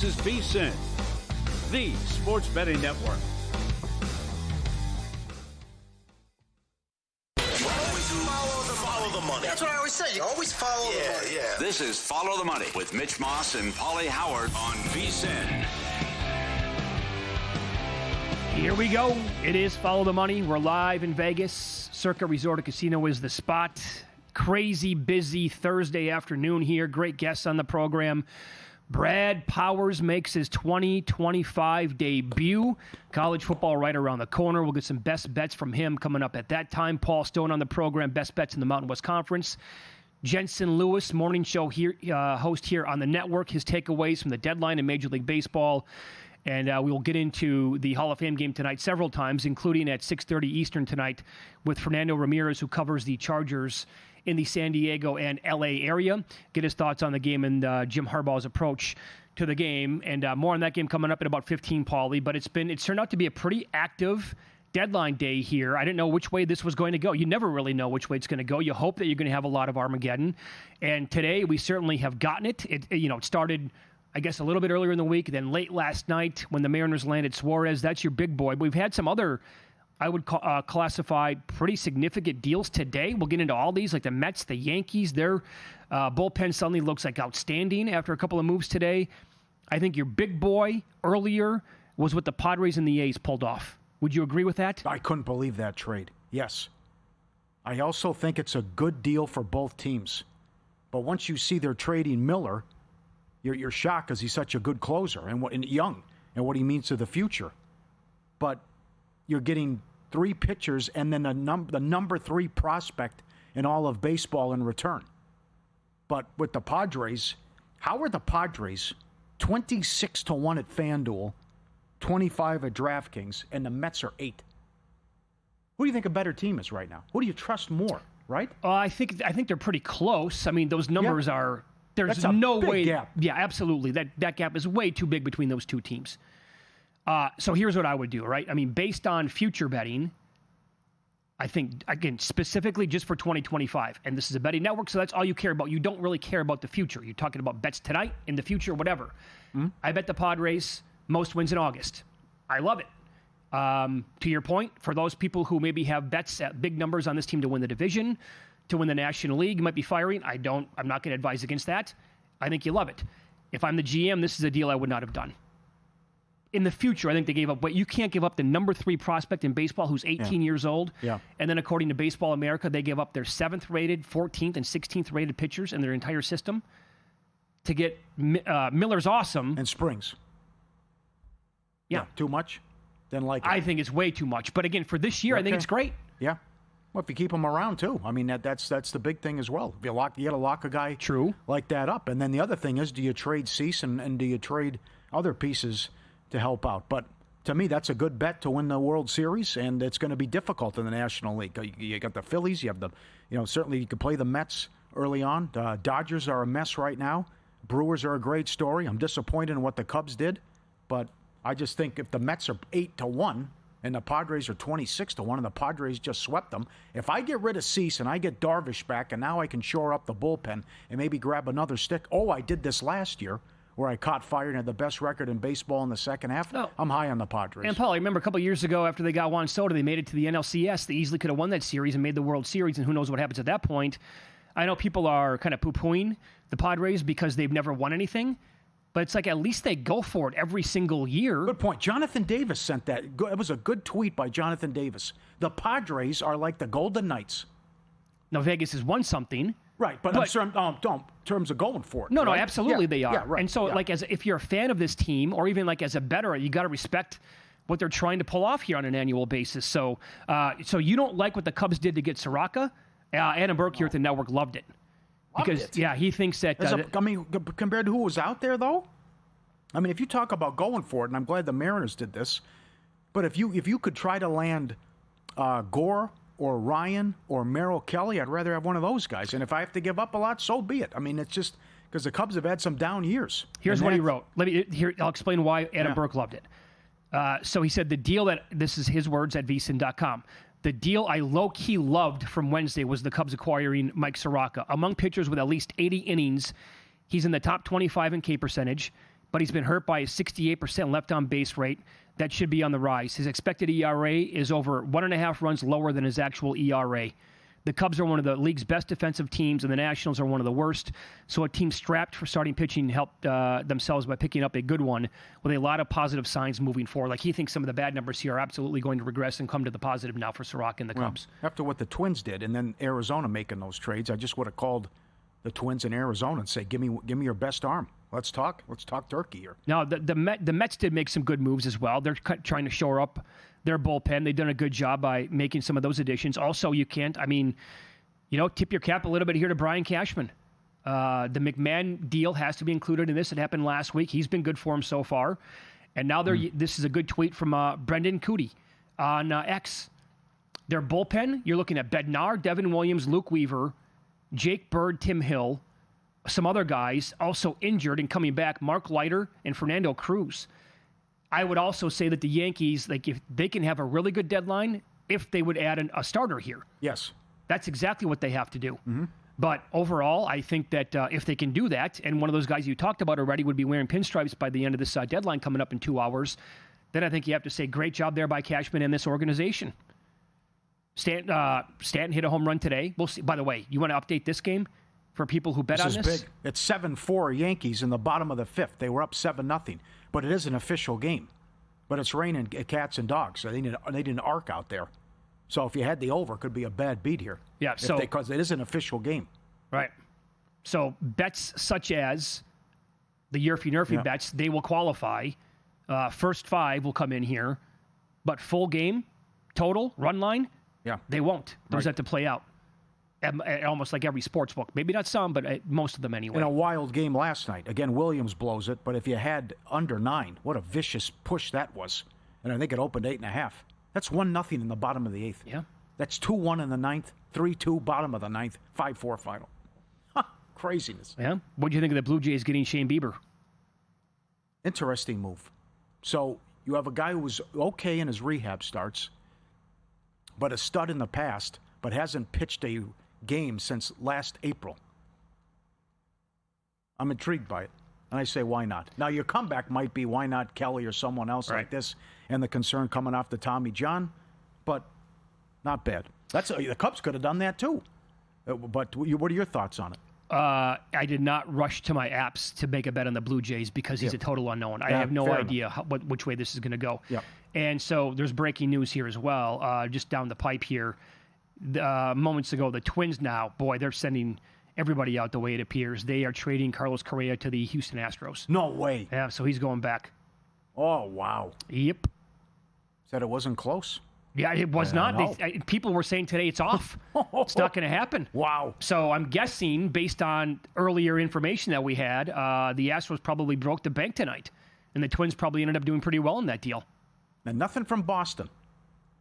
This is VSiN, the sports betting network. Follow the money. That's what I always say. You always follow the money. Yeah. This is Follow the Money with Mitch Moss and Paulie Howard on VSiN. Here we go. It is Follow the Money. We're live in Vegas. Circa Resort and Casino is the spot. Crazy busy Thursday afternoon here. Great guests on the program. Brad Powers makes his 2025 debut. College football right around the corner. We'll get some best bets from him coming up at that time. Paul Stone on the program, best bets in the Mountain West Conference. Jensen Lewis, morning show here, host here on the network. His takeaways from the deadline in Major League Baseball. And we will get into the Hall of Fame game tonight several times, including at 6:30 Eastern tonight with Fernando Ramirez, who covers the Chargers in the San Diego and L.A. area. Get his thoughts on the game and Jim Harbaugh's approach to the game. And more on that game coming up at about 15, Paulie. But it's turned out to be a pretty active deadline day here. I didn't know which way this was going to go. You never really know which way it's going to go. You hope that you're going to have a lot of Armageddon. And today we certainly have gotten it. It started, I guess, a little bit earlier in the week, then late last night when the Mariners landed Suarez. That's your big boy. But we've had some other, I would classify, pretty significant deals today. We'll get into all these, like the Mets, the Yankees. Their bullpen suddenly looks like outstanding after a couple of moves today. I think your big boy earlier was what the Padres and the A's pulled off. Would you agree with that? I couldn't believe that trade. Yes. I also think it's a good deal for both teams. But once you see they're trading Miller, you're shocked because he's such a good closer and young and what he means to the future. But you're getting 3 pitchers and then the number 3 prospect in all of baseball in return. But with the Padres, how are the Padres 26-1 at FanDuel, 25 at DraftKings, and the Mets are 8? Who do you think a better team is right now? Who do you trust more, right? I think they're pretty close. I mean, those numbers are... There's no way. Gap. Yeah, absolutely. That gap is way too big between those two teams. So here's what I would do, right? I mean, based on future betting, I think, again, specifically just for 2025, and this is a betting network, so that's all you care about. You don't really care about the future. You're talking about bets tonight, in the future, whatever. Mm-hmm. I bet the Padres most wins in August. I love it. To your point, for those people who maybe have bets at big numbers on this team to win the division, to win the National League, you might be firing. I'm not going to advise against that. I think you love it. If I'm the GM, this is a deal I would not have done. In the future, I think they gave up, but you can't give up the number 3 prospect in baseball who's 18 years old. Yeah. And then according to Baseball America, they gave up their 7th rated, 14th, and 16th rated pitchers in their entire system to get Miller's awesome. And Springs. Yeah. Too much? Then like it. I think it's way too much. But again, for this year, I think it's great. Yeah. Well, if you keep him around, too. I mean, that's the big thing as well. If you got to lock a guy like that up. And then the other thing is, do you trade Cease and do you trade other pieces to help out? But to me, that's a good bet to win the World Series, and it's going to be difficult in the National League. You got the Phillies. You have certainly you could play the Mets early on. Dodgers are a mess right now. Brewers are a great story. I'm disappointed in what the Cubs did, but I just think if the Mets are 8-1, and the Padres are 26-1, and the Padres just swept them. If I get rid of Cease and I get Darvish back, and now I can shore up the bullpen and maybe grab another stick. Oh, I did this last year where I caught fire and had the best record in baseball in the second half. Oh. I'm high on the Padres. And Paul, I remember a couple of years ago after they got Juan Soto, they made it to the NLCS. They easily could have won that series and made the World Series, and who knows what happens at that point. I know people are kind of poo-pooing the Padres because they've never won anything. But it's like at least they go for it every single year. Good point. Jonathan Davis sent that. It was a good tweet by Jonathan Davis. The Padres are like the Golden Knights. Now, Vegas has won something. Right, but in terms of going for it. No, right? no, absolutely they are. Yeah, right, and so, if you're a fan of this team, or even like as a bettor, you got to respect what they're trying to pull off here on an annual basis. So you don't like what the Cubs did to get Soraka? Adam Burke here at the network loved it. Because, he thinks that... compared to who was out there, though, I mean, if you talk about going for it, and I'm glad the Mariners did this, but if you could try to land Gore or Ryan or Merrill Kelly, I'd rather have one of those guys. And if I have to give up a lot, so be it. I mean, it's just because the Cubs have had some down years. Here's what he wrote. I'll explain why Adam Burke loved it. So he said the deal this is his words at VSiN.com. The deal I low-key loved from Wednesday was the Cubs acquiring Mike Soraka. Among pitchers with at least 80 innings, he's in the top 25 in K percentage. but he's been hurt by a 68% left-on base rate. That should be on the rise. His expected ERA is over 1.5 runs lower than his actual ERA. The Cubs are one of the league's best defensive teams, and the Nationals are one of the worst. So a team strapped for starting pitching helped themselves by picking up a good one with a lot of positive signs moving forward. Like, he thinks some of the bad numbers here are absolutely going to regress and come to the positive now for Soroka and the Cubs. After what the Twins did, and then Arizona making those trades, I just would have called the Twins in Arizona and say, give me your best arm. Let's talk turkey here. Now, the Mets did make some good moves as well. They're trying to shore up their bullpen. They've done a good job by making some of those additions. Also, you can't, tip your cap a little bit here to Brian Cashman. The McMahon deal has to be included in this. It happened last week. He's been good for him so far. And now this is a good tweet from Brendan Cootie on X. Their bullpen, you're looking at Bednar, Devin Williams, Luke Weaver, Jake Bird, Tim Hill, some other guys also injured and coming back, Mark Leiter and Fernando Cruz. I would also say that the Yankees, if they can have a really good deadline, if they would add a starter here. Yes. That's exactly what they have to do. Mm-hmm. But overall, I think that if they can do that, and one of those guys you talked about already would be wearing pinstripes by the end of this deadline coming up in 2 hours, then I think you have to say great job there by Cashman and this organization. Stanton hit a home run today. We'll see. By the way, you want to update this game for people who bet on this? This is big. It's 7-4 Yankees in the bottom of the 5th. They were up 7-0. But it is an official game. But it's raining cats and dogs. So they need an arc out there. So if you had the over, it could be a bad beat here. Yeah, because it is an official game. Right. So bets such as the Yerfy bets, they will qualify. First 5 will come in here. But full game, total, run line, they won't. Those have to play out. Almost like every sports book. Maybe not some, but most of them anyway. In a wild game last night. Again, Williams blows it, but if you had under 9, what a vicious push that was. And I think it opened 8.5. That's 1-0 in the bottom of the 8th. Yeah. That's 2-1 in the 9th, 3-2 bottom of the 9th, 5-4 final. Craziness. Yeah. What do you think of the Blue Jays getting Shane Bieber? Interesting move. So you have a guy who was okay in his rehab starts, but a stud in the past, but hasn't pitched a game since last April. I'm intrigued by it. And I say, why not? Now, your comeback might be, why not Kelly or someone else like this, and the concern coming off the Tommy John, but not bad. The Cubs could have done that too. But what are your thoughts on it? I did not rush to my apps to make a bet on the Blue Jays because he's a total unknown. I have no idea which way this is going to go. Yeah. And so there's breaking news here as well, just down the pipe here. Moments ago, the Twins now, boy, they're sending everybody out the way it appears. They are trading Carlos Correa to the Houston Astros. No way. Yeah, so he's going back. Oh, wow. Yep. Said it wasn't close? Yeah, it was not. People were saying today it's off. It's not going to happen. Wow. So I'm guessing, based on earlier information that we had, the Astros probably broke the bank tonight. And the Twins probably ended up doing pretty well in that deal. And nothing from Boston.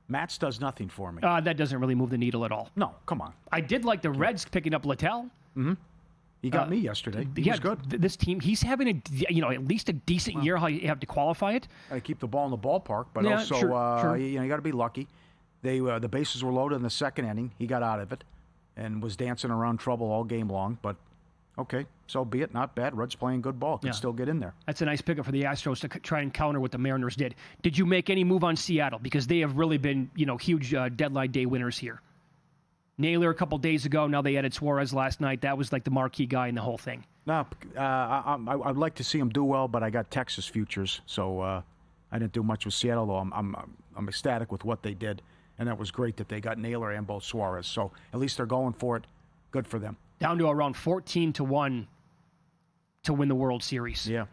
Matz does nothing for me. That doesn't really move the needle at all. No, come on. I did like the Reds picking up Littell. Mm-hmm. He got me yesterday. He was good. This team, he's having at least a decent year. How you have to qualify it. Got to keep the ball in the ballpark, but also sure. you got to be lucky. The bases were loaded in the second inning. He got out of it and was dancing around trouble all game long. But okay, so be it. Not bad. Reds playing good ball. Can still get in there. That's a nice pickup for the Astros to try and counter what the Mariners did. Did you make any move on Seattle? Because they have really been huge deadline day winners here. Naylor a couple days ago. Now they added Suarez last night. That was like the marquee guy in the whole thing. No, I'd like to see him do well, but I got Texas futures, so I didn't do much with Seattle. Though I'm ecstatic with what they did, and that was great that they got Naylor and both Suarez. So at least they're going for it. Good for them. Down to around 14-1 to win the World Series. Yeah.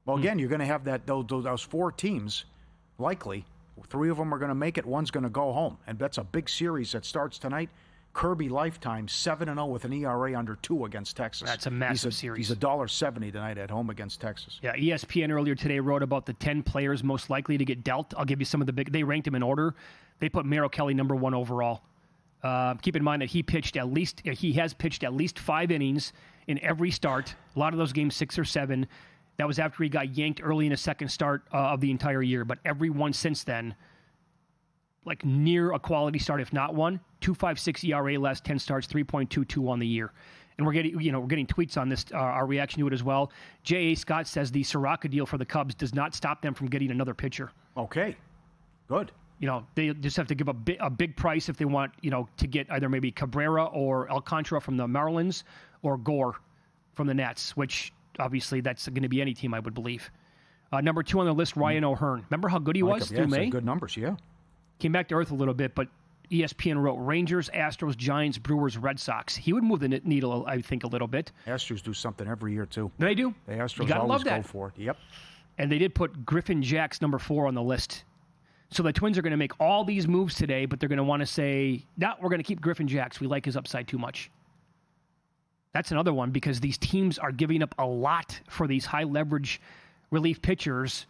Well, again, you're going to have those 4 teams likely. 3 of them are going to make it. One's going to go home. And that's a big series that starts tonight. Kirby Lifetime, 7-0 with an ERA under 2 against Texas. That's a massive series. He's $1.70 tonight at home against Texas. Yeah, ESPN earlier today wrote about the 10 players most likely to get dealt. I'll give you some of the big. They ranked them in order. They put Merrill Kelly number 1 overall. Keep in mind that he has pitched at least 5 innings in every start. A lot of those games 6 or 7. That was after he got yanked early in his second start of the entire year. But every one since then, like near a quality start, if not one. 2.56 ERA last 10 starts, 3.22 on the year. and we're getting tweets on this, our reaction to it as well. J.A. Scott says the Soraka deal for the Cubs does not stop them from getting another pitcher. Okay, good. They just have to give a big price if they want, to get either maybe Cabrera or Alcantara from the Marlins or Gore from the Nats, which obviously that's going to be any team, I would believe. Number 2 on the list, Ryan O'Hearn. Remember how good he was through May? Good numbers, yeah. Came back to earth a little bit, but ESPN wrote Rangers, Astros, Giants, Brewers, Red Sox. He would move the needle, I think, a little bit. Astros do something every year, too. They do. The Astros always go for it. Yep. And they did put Griffin Jax, number 4, on the list. So the Twins are going to make all these moves today, but they're going to want to say, no, we're going to keep Griffin Jax. We like his upside too much. That's another one because these teams are giving up a lot for these high-leverage relief pitchers,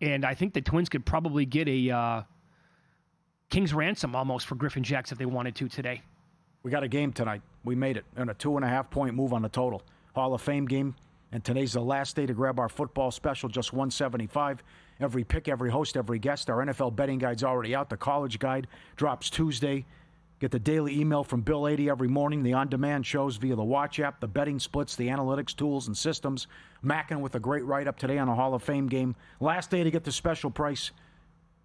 and I think the Twins could probably get a king's ransom almost for Griffin Jax if they wanted to today. We got a game tonight. We made it. And a 2.5-point move on the total. Hall of Fame game. And today's the last day to grab our football special, just $175. Every pick, every host, every guest. Our NFL betting guide's already out. The college guide drops Tuesday. Get the daily email from Bill 80 every morning. The on-demand shows via the Watch app, the betting splits, the analytics tools and systems. Mackin with a great write-up today on a Hall of Fame game. Last day to get the special price.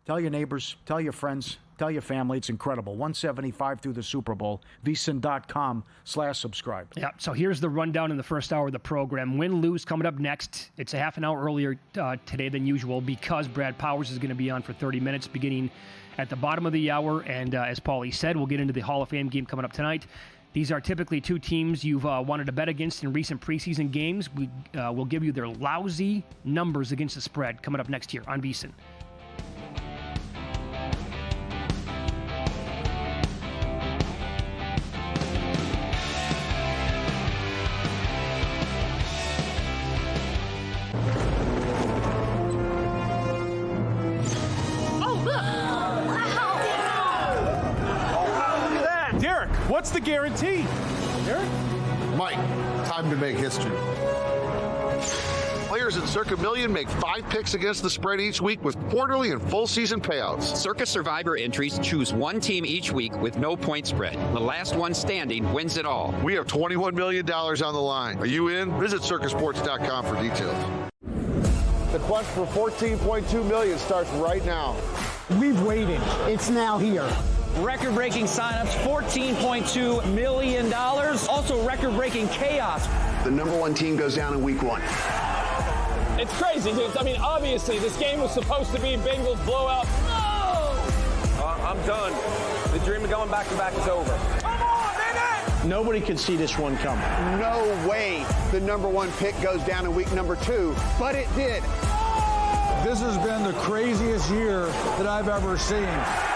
Tell your neighbors, tell your friends, tell your family. It's incredible. $175 through the Super Bowl. VSiN.com/subscribe. Yeah, so here's the rundown in the first hour of the program. Win-lose coming up next. It's a half an hour earlier today than usual because Brad Powers is going to be on for 30 minutes beginning at the bottom of the hour. And as Paulie said, we'll get into the Hall of Fame game coming up tonight. These are typically two teams you've wanted to bet against in recent preseason games. We'll give you their lousy numbers against the spread coming up next year on VSiN. What's the guarantee? Eric? Mike, time to make history. Players in Circa Million make 5 picks against the spread each week with quarterly and full season payouts. Circa Survivor entries choose one team each week with no point spread. The last one standing wins it all. We have $21 million on the line. Are you in? Visit circasports.com for details. The quest for $14.2 million starts right now. We've waited. It's now here. Record-breaking signups, $14.2 million. Also record-breaking chaos. The number 1 team goes down in week 1. It's crazy, dude. I mean, obviously, this game was supposed to be Bengals blowout. No! I'm done. The dream of going back-to-back is over. Come on, baby! Nobody could see this one coming. No way the number 1 pick goes down in week number 2, but it did. This has been the craziest year that I've ever seen.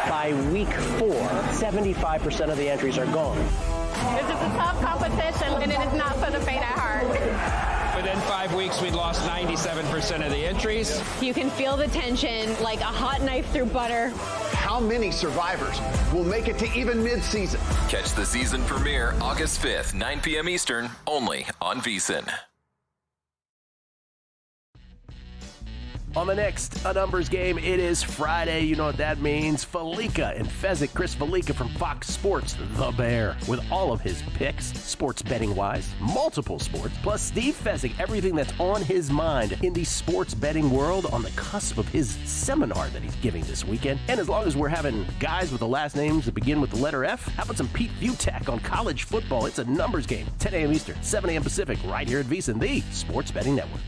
By week 4, 75% of the entries are gone. This is a tough competition, and it is not for the faint at heart. Within 5 weeks, we'd lost 97% of the entries. You can feel the tension like a hot knife through butter. How many survivors will make it to even mid-season? Catch the season premiere August 5th, 9 p.m. Eastern, only on VSiN. On the next A Numbers Game, it is Friday. You know what that means. Felica and Fezzik, Chris Felica from Fox Sports, the Bear, with all of his picks, sports betting-wise, multiple sports, plus Steve Fezzik, everything that's on his mind in the sports betting world on the cusp of his seminar that he's giving this weekend. And as long as we're having guys with the last names that begin with the letter F, how about some Pete Butak on college football? It's A Numbers Game, 10 a.m. Eastern, 7 a.m. Pacific, right here at VSiN, the Sports Betting Network.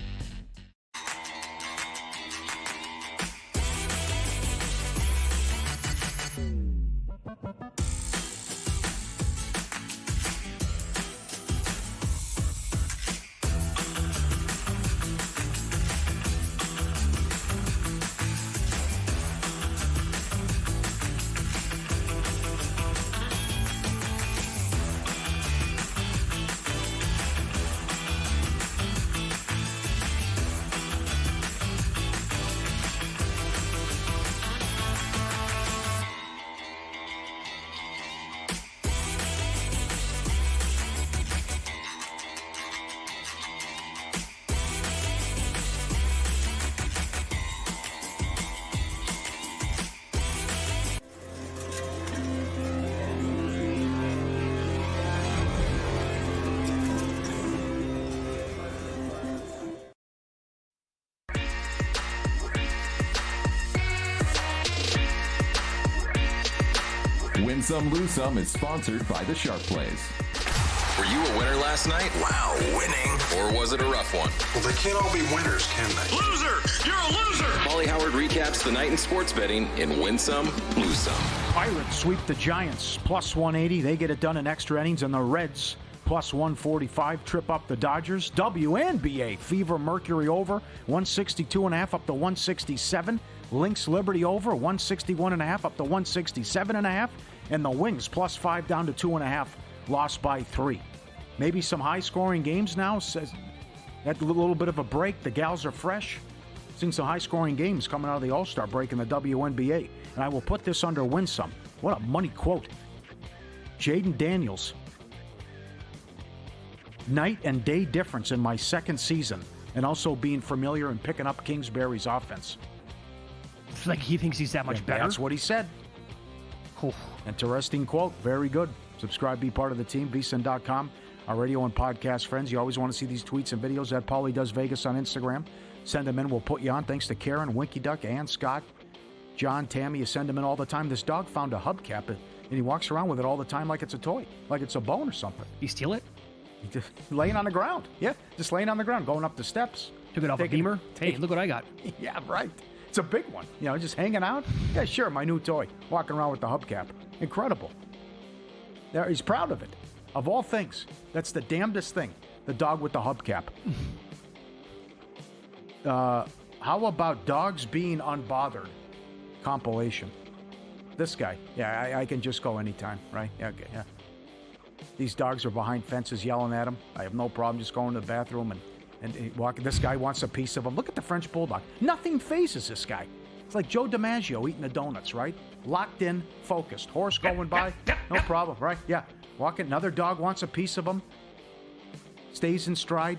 Win Some, Lose Some is sponsored by the Sharp Plays. Were you a winner last night? Wow, winning. Or was it a rough one? Well, they can't all be winners, can they? Loser! You're a loser! Paulie Howard recaps the night in sports betting in Win Some, Lose Some. Pirates sweep the Giants, plus 180. They get it done in extra innings, and the Reds, plus 145, trip up the Dodgers. WNBA, Fever Mercury over, 162.5 up to 167. Lynx Liberty over, 161.5 up to 167.5. And the Wings, plus 5 down to 2.5, lost by 3. Maybe some high-scoring games now. Says that little bit of a break. The gals are fresh. Seen some high-scoring games coming out of the All-Star break in the WNBA. And I will put this under Win Some. What a money quote. Jaden Daniels. Night and day difference in my second season, and also being familiar and picking up Kingsbury's offense. It's like he thinks he's that much better. That's what he said. Interesting quote. Very good. Subscribe, be part of the team. VSiN.com. Our radio and podcast friends. You always want to see these tweets and videos at Paulie Does Vegas on Instagram. Send them in. We'll put you on. Thanks to Karen, Winky Duck, Ann, Scott, John, Tammy. You send them in all the time. This dog found a hubcap, and he walks around with it all the time like it's a toy, like it's a bone or something. You steal it? Just laying on the ground. Yeah, just laying on the ground, going up the steps. Took it off a Beamer. Hey, look what I got. Yeah, right. It's a big one. You know, just hanging out. Yeah, sure, my new toy. Walking around with the hubcap. Incredible. There, he's proud of it. Of all things, that's the damnedest thing. The dog with the hubcap. How about dogs being unbothered? Compilation. This guy. Yeah, I can just go anytime, right? Yeah, okay, yeah. These dogs are behind fences yelling at him. I have no problem just going to the bathroom and walking. This guy wants a piece of him. Look at the French Bulldog. Nothing phases this guy. It's like Joe DiMaggio eating the donuts, right? Locked in, focused. Horse going by, no problem, right? Yeah. Walking. Another dog wants a piece of him. Stays in stride.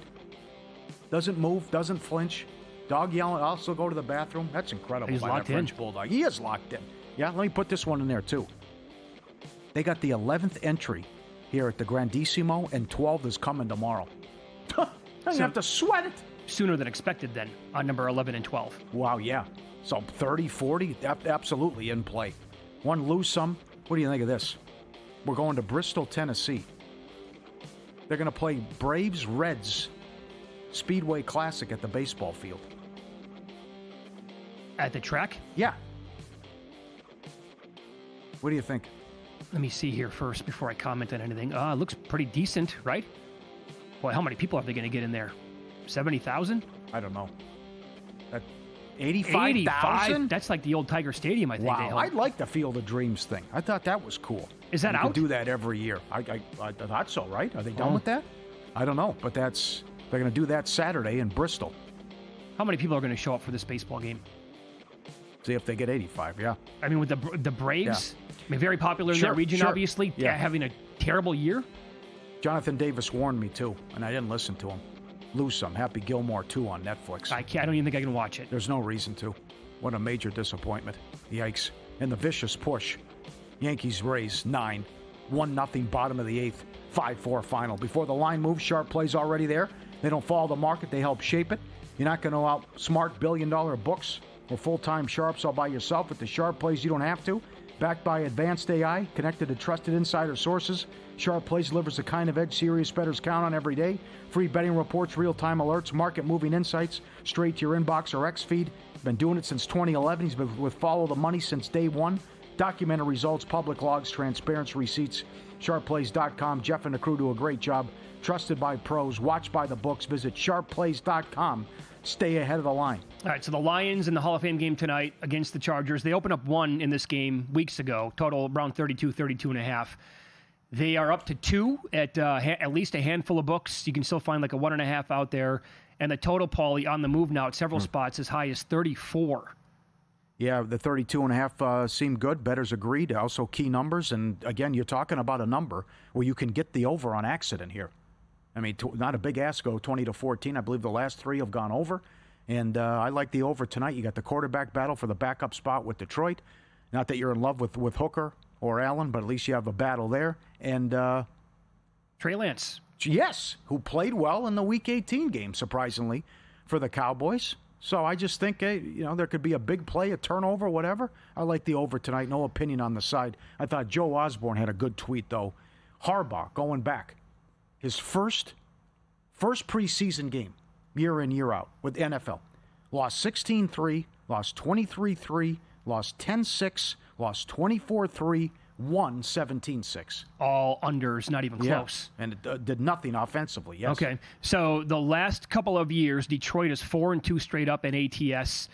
Doesn't move, doesn't flinch. Dog yelling, also go to the bathroom. That's incredible. He's locked in. French Bulldog. He is locked in. Yeah, let me put this one in there, too. They got the 11th entry here at the Grandissimo, and 12 is coming tomorrow. You have to sweat it. Sooner than expected, then, on number 11 and 12. Wow, yeah. So 30, 40, absolutely in play. One lose some. What do you think of this? We're going to Bristol, Tennessee. They're going to play Braves Reds Speedway Classic at the baseball field. At the track? Yeah. What do you think? Let me see here first before I comment on anything. It looks pretty decent, right? Well, how many people are they going to get in there? 70,000? I don't know. 85,000? That's like the old Tiger Stadium, I think. Wow, I like the Field of Dreams thing. I thought that was cool. Is that out? You can do that every year. I thought so, right? Are they done with that? I don't know, but they're going to do that Saturday in Bristol. How many people are going to show up for this baseball game? See if they get 85, yeah. I mean, with the Braves, yeah. I mean, very popular in that region, obviously, having a terrible year. Jonathan Davis warned me, too, and I didn't listen to him. Lose some. Happy Gilmore 2 on Netflix. I don't even think I can watch it. There's no reason to. What a major disappointment. Yikes. And the vicious push. Yankees raise 9. 1-0 bottom of the 8th. 5-4 final. Before the line moves, Sharp plays already there. They don't follow the market. They help shape it. You're not going to outsmart billion-dollar books or full-time Sharps all by yourself. With the Sharp plays, you don't have to. Backed by advanced AI, connected to trusted insider sources, Sharp Plays delivers the kind of edge serious bettors count on every day. Free betting reports, real-time alerts, market-moving insights, straight to your inbox or X feed. Been doing it since 2011. He's been with Follow the Money since day one. Documented results, public logs, transparency receipts. SharpPlays.com. Jeff and the crew do a great job. Trusted by pros, watched by the books. Visit SharpPlays.com. Stay ahead of the line. All right, so the Lions in the Hall of Fame game tonight against the Chargers. They opened up 1 in this game weeks ago, total around 32.5. They are up to 2 at least a handful of books. You can still find like a 1.5 out there. And the total, Paulie, on the move now at several spots as high as 34. Yeah, the 32.5 seemed good. Bettors agreed. Also key numbers. And again, you're talking about a number where you can get the over on accident here. I mean, not a big ask, go 20-14. I believe the last 3 have gone over. And I like the over tonight. You got the quarterback battle for the backup spot with Detroit. Not that you're in love with Hooker or Allen, but at least you have a battle there. And Trey Lance. Yes, who played well in the Week 18 game, surprisingly, for the Cowboys. So I just think, there could be a big play, a turnover, whatever. I like the over tonight. No opinion on the side. I thought Joe Osborne had a good tweet, though. Harbaugh, going back, his first preseason game, year in, year out, with the NFL. Lost 16-3, lost 23-3, lost 10-6, lost 24-3, won 17-6. All unders, not even close. Yeah. And it did nothing offensively, yes. Okay, so the last couple of years, Detroit is 4-2 straight up in ATS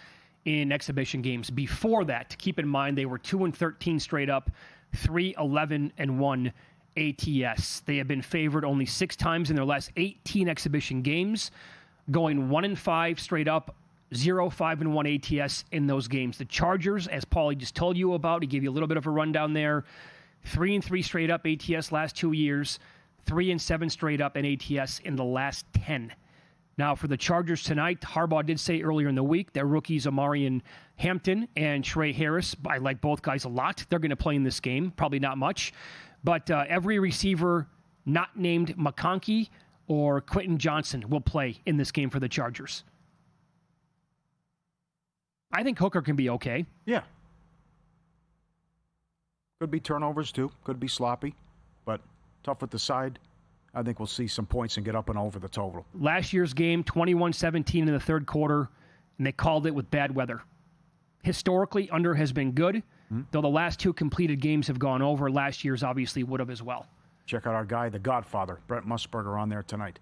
in exhibition games. Before that, keep in mind, they were 2-13 straight up, 3-11-1 ATS. They have been favored only 6 times in their last 18 exhibition games, going 1-5 straight up, 0-5-1 ATS in those games. The Chargers, as Paulie just told you about, he gave you a little bit of a rundown there. 3-3 straight up ATS last 2 years. 3-7 straight up in ATS in the last 10. Now, for the Chargers tonight, Harbaugh did say earlier in the week that rookies Amarian Hampton and Trey Harris, I like both guys a lot. They're going to play in this game, probably not much. But every receiver not named McConkey or Quentin Johnson will play in this game for the Chargers. I think Hooker can be okay. Yeah. Could be turnovers, too. Could be sloppy. But tough at the side. I think we'll see some points and get up and over the total. Last year's game, 21-17 in the third quarter, and they called it with bad weather. Historically, under has been good, though the last 2 completed games have gone over. Last year's obviously would have as well. Check out our guy, the Godfather, Brent Musburger, on there tonight.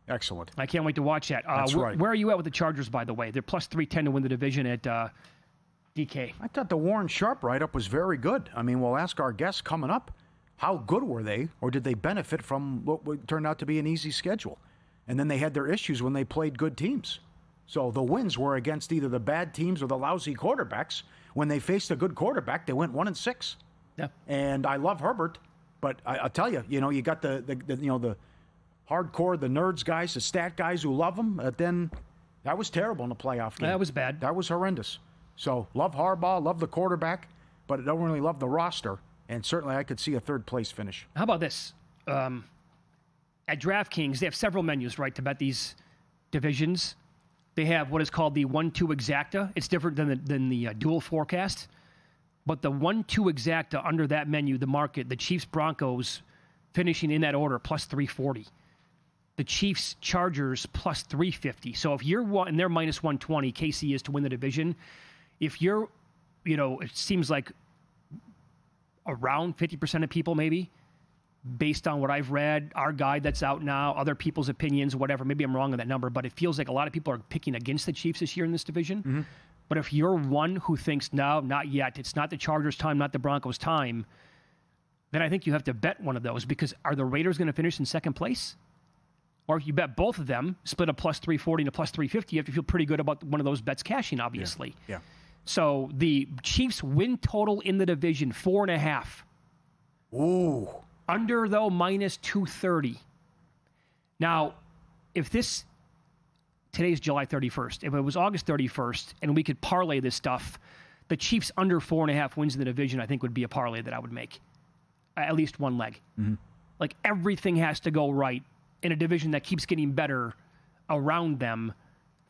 Excellent. I can't wait to watch that. That's right. Where are you at with the Chargers, by the way? They're plus 310 to win the division at DK. I thought the Warren Sharp write-up was very good. I mean, we'll ask our guests coming up, how good were they, or did they benefit from what turned out to be an easy schedule? And then they had their issues when they played good teams. So the wins were against either the bad teams or the lousy quarterbacks. When they faced a good quarterback, they went 1-6. Yeah. And I love Herbert, but I'll tell you, you got the hardcore, the nerds guys, the stat guys who love him. Then that was terrible in the playoff game. That was bad. That was horrendous. So love Harbaugh, love the quarterback, but I don't really love the roster. And certainly I could see a third-place finish. How about this? At DraftKings, they have several menus, right, to bet these divisions. They have what is called the 1-2 exacta. It's different than the dual forecast. But the 1-2 exacta, under that menu, the market, the Chiefs-Broncos finishing in that order, plus 340. The Chiefs-Chargers, plus 350. So if you're one, and they're minus 120, KC is to win the division. If you're, it seems like around 50% of people maybe, based on what I've read, our guide that's out now, other people's opinions, whatever. Maybe I'm wrong on that number, but it feels like a lot of people are picking against the Chiefs this year in this division. Mm-hmm. But if you're one who thinks, no, not yet, it's not the Chargers' time, not the Broncos' time, then I think you have to bet one of those, because are the Raiders going to finish in second place? Or if you bet both of them, split a plus 340 and a plus 350, you have to feel pretty good about one of those bets cashing, obviously. Yeah. So the Chiefs win total in the division, 4.5. Ooh. Under, though, minus 230. Now, if today's July 31st. If it was August 31st and we could parlay this stuff, the Chiefs under 4.5 wins in the division, I think, would be a parlay that I would make. At least one leg. Mm-hmm. Like, everything has to go right in a division that keeps getting better around them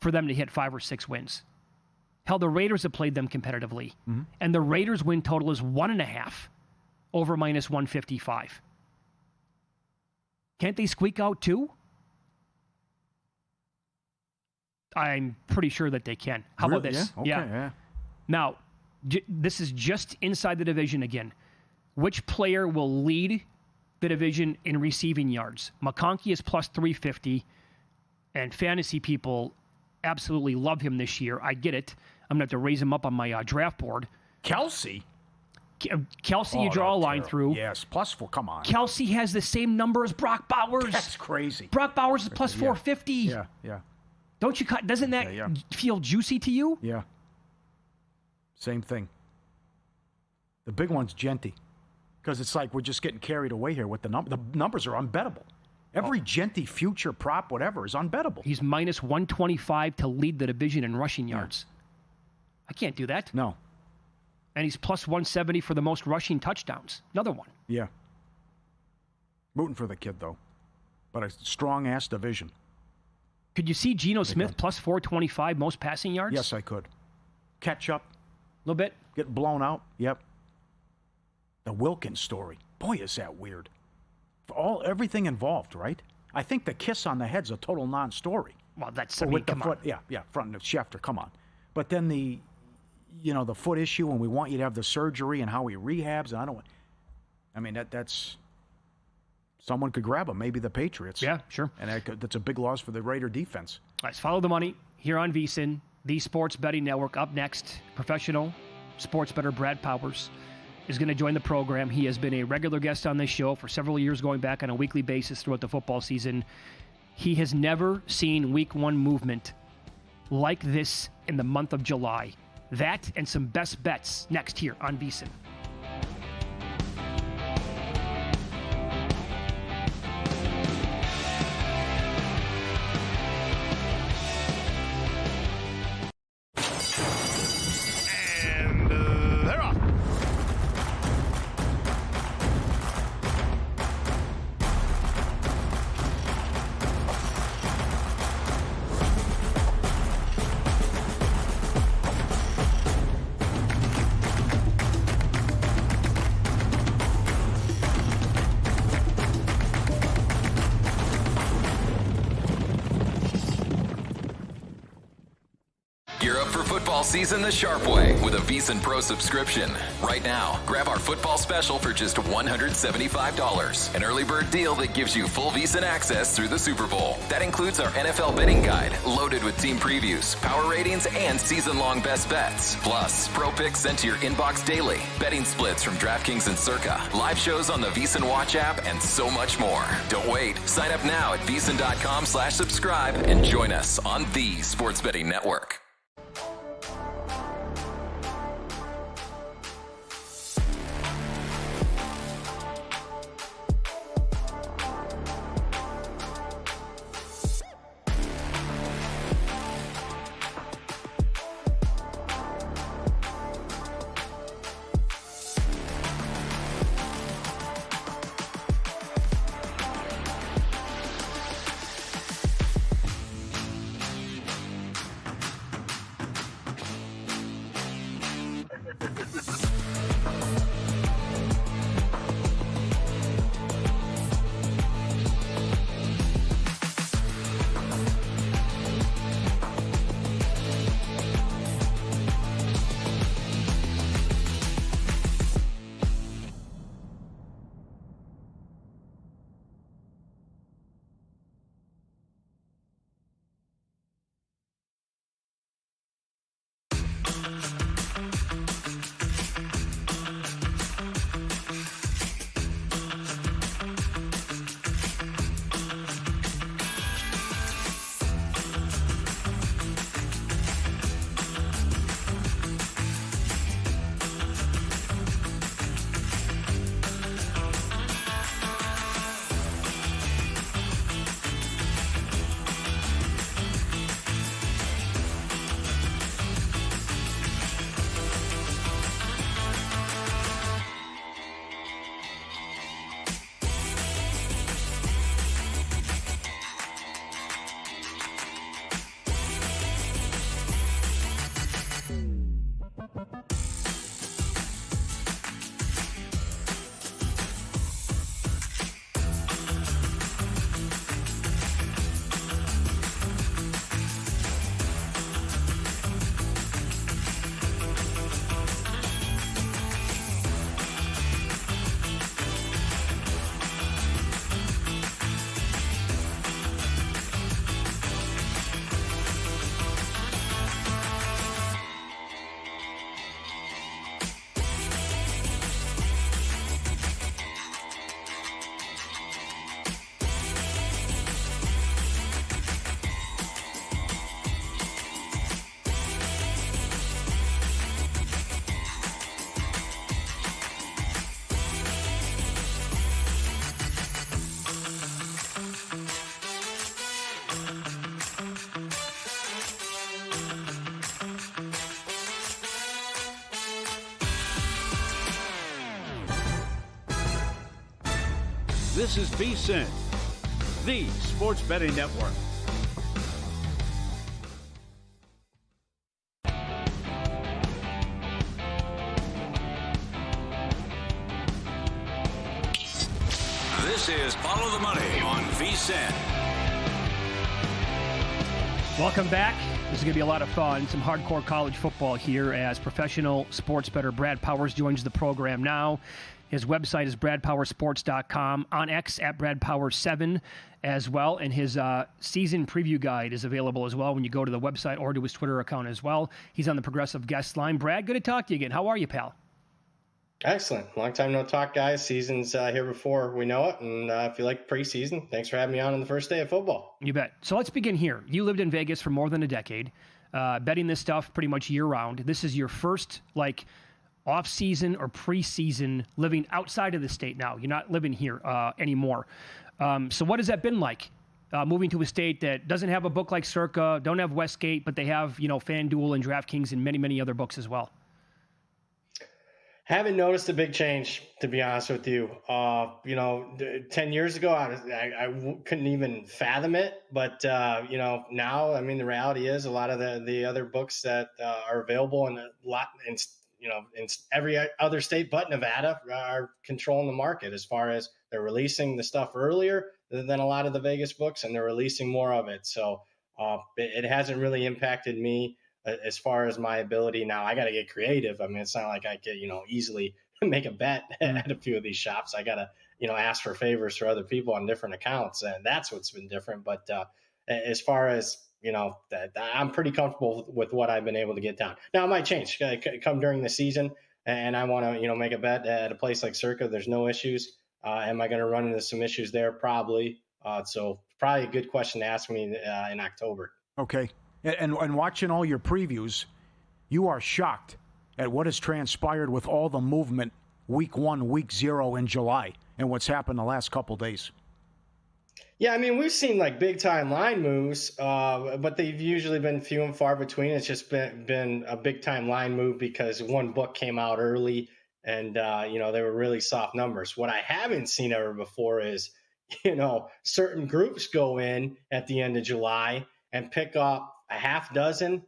for them to hit 5 or 6 wins. Hell, the Raiders have played them competitively. Mm-hmm. And the Raiders' win total is 1.5 over minus 155. Can't they squeak out 2? I'm pretty sure that they can. How about this? Yeah. Okay, yeah. Now, this is just inside the division again. Which player will lead the division in receiving yards? McConkey is plus 350, and fantasy people absolutely love him this year. I get it. I'm going to have to raise him up on my draft board. Kelsey, you draw a line through. Yes, plus 4. Come on. Kelsey has the same number as Brock Bowers. That's crazy. Brock Bowers is plus 450. Yeah. Don't you? Doesn't that feel juicy to you? Yeah. Same thing. The big one's Genty, because it's like we're just getting carried away here with the numbers. The numbers are unbettable. Every Genty future prop, whatever, is unbettable. He's minus 125 to lead the division in rushing yards. I can't do that. No. And he's plus 170 for the most rushing touchdowns. Another one. Yeah. Rooting for the kid, though. But a strong-ass division. Could you see Geno Smith plus 425 most passing yards? Yes, I could. Catch up. A little bit. Get blown out. Yep. The Wilkins story. Boy, is that weird. Everything involved, right? I think the kiss on the head's a total non-story. Well, that's with the foot. Yeah, front of Schefter. Come on. But then the foot issue, and we want you to have the surgery, and how he rehabs. And that's someone could grab him. Maybe the Patriots. Yeah, sure. And that's a big loss for the Raider defense. Let's follow the money here on VSiN, the Sports Betting Network. Up next, professional sports bettor Brad Powers is going to join the program. He has been a regular guest on this show for several years, going back on a weekly basis throughout the football season. He has never seen Week 1 movement like this in the month of July. That and some best bets next here on VSiN. Season the sharp way with a VSiN Pro subscription. Right now, grab our football special for just $175. An early bird deal that gives you full VSiN access through the Super Bowl. That includes our NFL betting guide, loaded with team previews, power ratings, and season-long best bets. Plus, pro picks sent to your inbox daily, betting splits from DraftKings and Circa, live shows on the VSiN Watch app, and so much more. Don't wait. Sign up now at VSiN.com/subscribe and join us on the Sports Betting Network. This is VSiN, the Sports Betting Network. This is Follow the Money on VSiN. Welcome back. This is going to be a lot of fun. Some hardcore college football here as professional sports bettor Brad Powers joins the program now. His website is bradpowersports.com, on X at bradpowers7 as well, and his season preview guide is available as well when you go to the website or to his Twitter account as well. He's on the Progressive Guest line. Brad, good to talk to you again. How are you, pal? Excellent. Long time no talk, guys. Season's here before we know it, and if you like preseason, thanks for having me on the first day of football. You bet. So let's begin here. You lived in Vegas for more than a decade, betting this stuff pretty much year-round. This is your first, off-season or preseason living outside of the state now. You're not living here anymore. So what has that been like, moving to a state that doesn't have a book like Circa, don't have Westgate, but they have, FanDuel and DraftKings and many, many other books as well? Haven't noticed a big change, to be honest with you. 10 years ago, I couldn't even fathom it. But, now, I mean, the reality is a lot of the other books that are available in in every other state but Nevada are controlling the market as far as they're releasing the stuff earlier than a lot of the Vegas books, and they're releasing more of it. So it hasn't really impacted me as far as my ability. Now I got to get creative. I mean, it's not like I could, easily make a bet at a few of these shops. I got to, ask for favors for other people on different accounts. And that's what's been different. But as far as, I'm pretty comfortable with what I've been able to get down. Now it might change come during the season and I want to, make a bet at a place like Circa. There's no issues. Am I going to run into some issues there? Probably. So probably a good question to ask me in October. Okay. And watching all your previews, you are shocked at what has transpired with all the movement week 1, week 0 in July and what's happened the last couple days. Yeah, I mean, we've seen big time line moves, but they've usually been few and far between. It's just been a big time line move because one book came out early and, they were really soft numbers. What I haven't seen ever before is, certain groups go in at the end of July and pick up a half dozen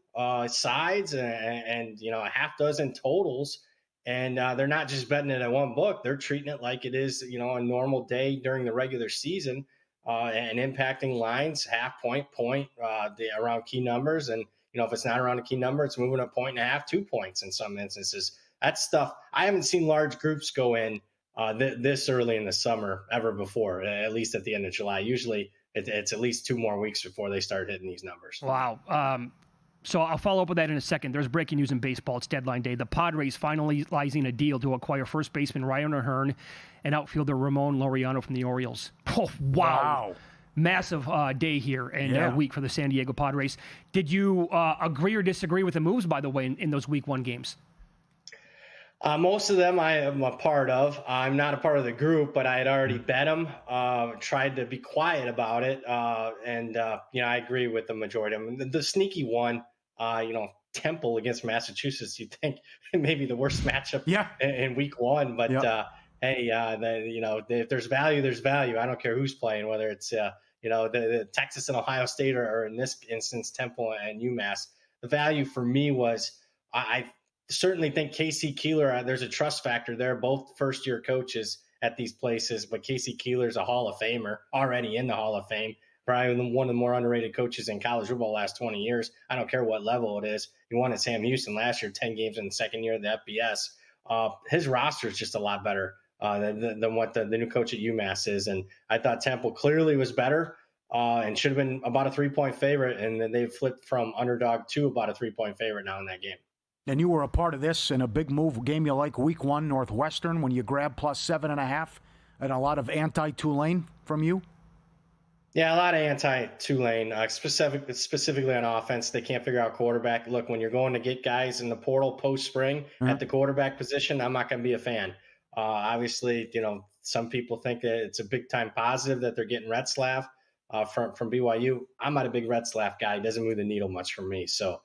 sides and a half dozen totals. And they're not just betting it at one book. They're treating it like it is, a normal day during the regular season and impacting lines, half point, around key numbers. And, if it's not around a key number, it's moving a point and a half, 2 points in some instances. That stuff, I haven't seen large groups go in this early in the summer ever before, at least at the end of July. Usually it's at least 2 more weeks before they start hitting these numbers. Wow. So I'll follow up with that in a second. There's breaking news in baseball. It's deadline day. The Padres finalizing a deal to acquire first baseman Ryan O'Hearn and outfielder Ramon Laureano from the Orioles. Oh, wow. Massive day here and week for the San Diego Padres. Did you agree or disagree with the moves, by the way, in those week 1 games? Most of them I am a part of. I'm not a part of the group, but I had already bet them, tried to be quiet about it. I agree with the majority of them. The sneaky one, Temple against Massachusetts, you'd think maybe the worst matchup in week 1. But, if there's value, there's value. I don't care who's playing, whether it's, the Texas and Ohio State or in this instance, Temple and UMass. The value for me was I certainly think Casey Keeler, there's a trust factor there, both first-year coaches at these places, but Casey Keeler's a Hall of Famer, already in the Hall of Fame, probably one of the more underrated coaches in college football the last 20 years. I don't care what level it is. He won at Sam Houston last year, 10 games in the second year of the FBS. His roster is just a lot better than what the new coach at UMass is, and I thought Temple clearly was better and should have been about a 3-point favorite, and then they've flipped from underdog to about a 3-point favorite now in that game. And you were a part of this in a big move, game you like, week 1, Northwestern, when you grabbed plus 7.5, and a lot of anti-Tulane from you? Yeah, a lot of anti-Tulane, specifically on offense. They can't figure out quarterback. Look, when you're going to get guys in the portal post-spring at the quarterback position, I'm not going to be a fan. Obviously, some people think that it's a big-time positive that they're getting Retzlaff from BYU. I'm not a big Retzlaff guy. He doesn't move the needle much for me. So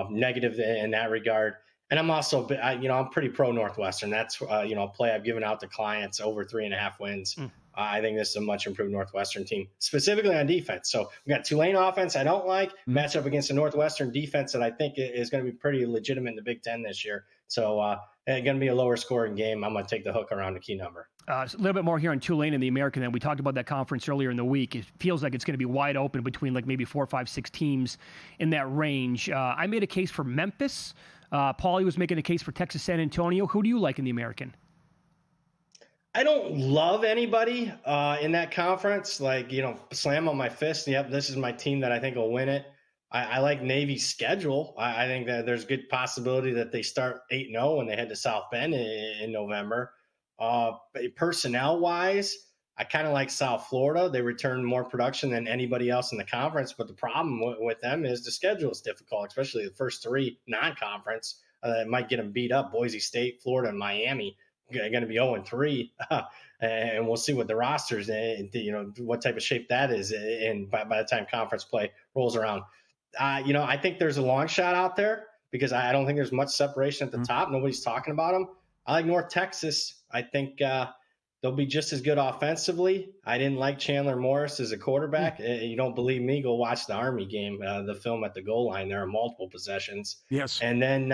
negative in that regard. And I'm also, I'm pretty pro Northwestern. That's, a play I've given out to clients over 3.5 wins. I think this is a much improved Northwestern team, specifically on defense. So we got Tulane offense I don't like, match up against a Northwestern defense that I think is going to be pretty legitimate in the Big Ten this year. So it's going to be a lower scoring game. I'm going to take the hook around the key number. A little bit more here on Tulane and the American. Then we talked about that conference earlier in the week. It feels like it's going to be wide open between like maybe 4, 5, 6 teams in that range. I made a case for Memphis. Paulie was making a case for Texas San Antonio. Who do you like in the American? I don't love anybody in that conference. Like, slam on my fist. Yep, this is my team that I think will win it. I like Navy's schedule. I think that there's good possibility that they start 8-0 when they head to South Bend in November. Personnel-wise, I kind of like South Florida. They return more production than anybody else in the conference, but the problem with them is the schedule is difficult, especially the first 3 non-conference. It might get them beat up. Boise State, Florida, and Miami are going to be 0-3, and we'll see what the rosters, what type of shape that is in by the time conference play rolls around. I think there's a long shot out there because I don't think there's much separation at the top. Nobody's talking about them. I like North Texas. I think they'll be just as good offensively. I didn't like Chandler Morris as a quarterback. You don't believe me? Go watch the Army game, the film at the goal line. There are multiple possessions. Yes. And then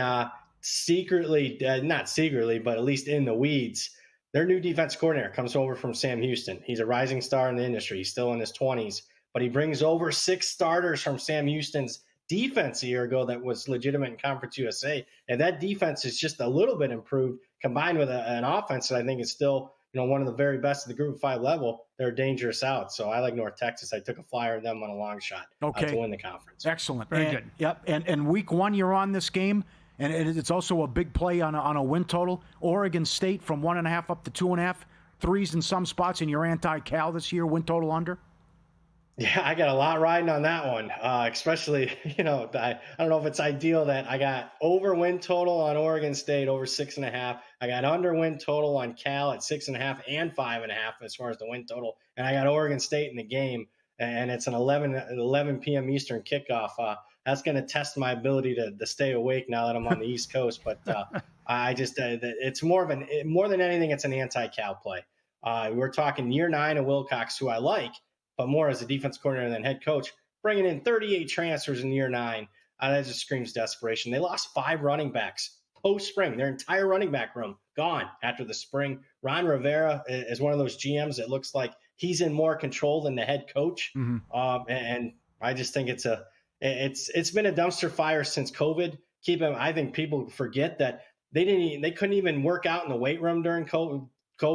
secretly, not secretly, but at least in the weeds, their new defense coordinator comes over from Sam Houston. He's a rising star in the industry. He's still in his 20s, but he brings over 6 starters from Sam Houston's defense a year ago that was legitimate in Conference USA. And that defense is just a little bit improved combined with an offense that I think is still, one of the very best at the Group of 5 level. They're dangerous out. So I like North Texas. I took a flyer on them on a long shot to win the conference. Excellent. Very good. Yep. And week 1, you're on this game. And it's also a big play on a win total. Oregon State from 1.5 up to 2.5. 3s in some spots in your anti-Cal this year. Win total under. Yeah, I got a lot riding on that one, especially, I don't know if it's ideal that I got over win total on Oregon State, over 6.5. I got under win total on Cal at 6.5 and 5.5 as far as the win total. And I got Oregon State in the game, and it's an 11 p.m. Eastern kickoff. That's going to test my ability to stay awake now that I'm on the East Coast. But I just it's more than anything, it's an anti-Cal play. We're talking year 9 of Wilcox, who I like, but more as a defense coordinator than head coach, bringing in 38 transfers in year 9. That just screams desperation. They lost 5 running backs post-spring. Their entire running back room gone after the spring. Ron Rivera is one of those GMs that looks like he's in more control than the head coach. Mm-hmm. And I just think it's been a dumpster fire since COVID. I think people forget that they couldn't even work out in the weight room during COVID.